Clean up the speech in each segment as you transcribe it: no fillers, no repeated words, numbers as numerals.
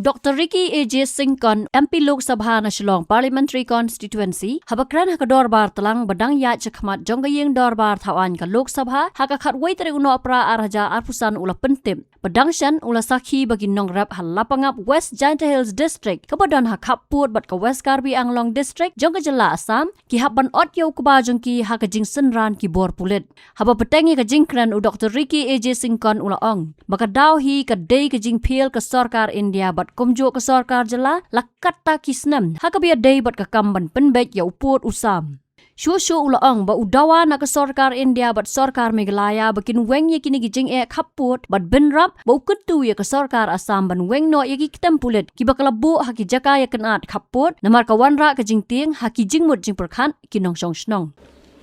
Dr. Ricky A.J. Singkon, MP Lok Sabha na Shillong Parliamentary Constituency, habakran haka dorbar talang badang ya chakmat jonggayeng dorbar thawan ka Lok Sabha, haka khatway tere uno apra arhaja arpusan ula pentim. Badang syan ula sakhi bagi nongrap hal Lapangap West Kynthoh Hills District, kabadan hakap put bat ka West Karbi Anglong District, jongga jela Assam, ki haban ot yaw kuba jongki haka jing senran ki bor pulit. Haba petengi ka jingkran u Dr. Ricky A.J. Singkon ula ong. Baka daw hi ka day ka jing pil ka Sorkar India bat kumjo ka Sorkar jela lakat ta kisnam haka biya day bat ka kamban penbet yaw put usam. Shushu ula ong ba udawa na ka Sorkar India bat Sorkar Meghalaya bakin weng ye kini gijing kaput bat benrap ba ukutu ye ka Sorkar Assam ban weng no ye kitem pulit ki bakalabu haki jaka ye kenat kaput namar ka wanra ka jing ting haki jing mut jing perkhan kinong song snong.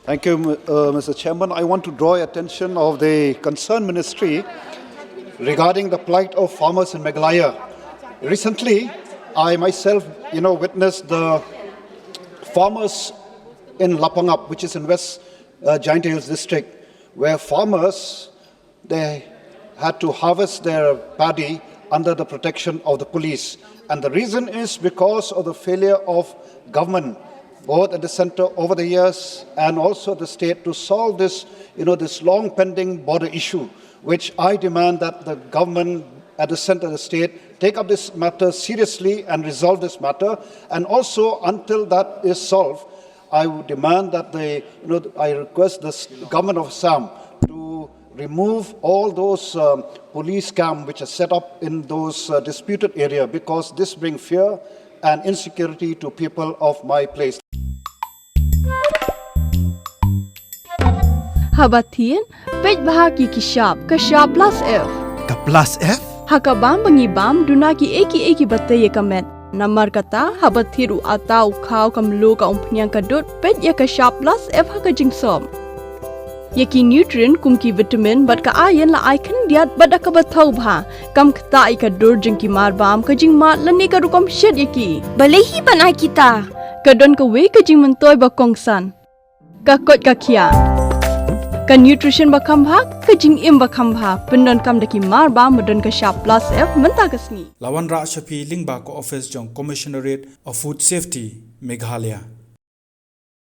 Thank you, Mr. Chairman. I want to draw attention of the concerned ministry regarding the plight of farmers in Meghalaya. Recently, I myself, witnessed the farmers in Lapangap, which is in West Kynthoh Hills District, where farmers, they had to harvest their paddy under the protection of the police. And the reason is because of the failure of government, both at the center over the years and also the state, to solve this, this long pending border issue, which I demand that the government at the center of the state take up this matter seriously and resolve this matter. And also, until that is solved, I would demand that I request the government of Assam to remove all those police camps which are set up in those disputed areas, because this brings fear and insecurity to people of my place. Habatin, pej bahagi kashab plus F. Ka plus F? Hakabam bangibam dunaki eki bataye kamet. Namar kata habathiru atau khau kamlu ka umpnyang kadut pej ya kashab plus F haka jingsom. Yaki nutrient kumki vitamin bat ka iron la icon diat bat ka bathau bha kam kta I ka dur jingki marbam ka jing mat lani ka rukom shed yaki. Balehi banai kita. Kadon ka we ka jing mentoy ba kongsan. Ka kot ka khia. Ka nutrition bakam bha ka jing im bakam bha pendon kam daki mar ba modon ka sharp plus F menta kasni Lawan Ra Shafi Lingba ko office jong Commissionerate of Food Safety Meghalaya.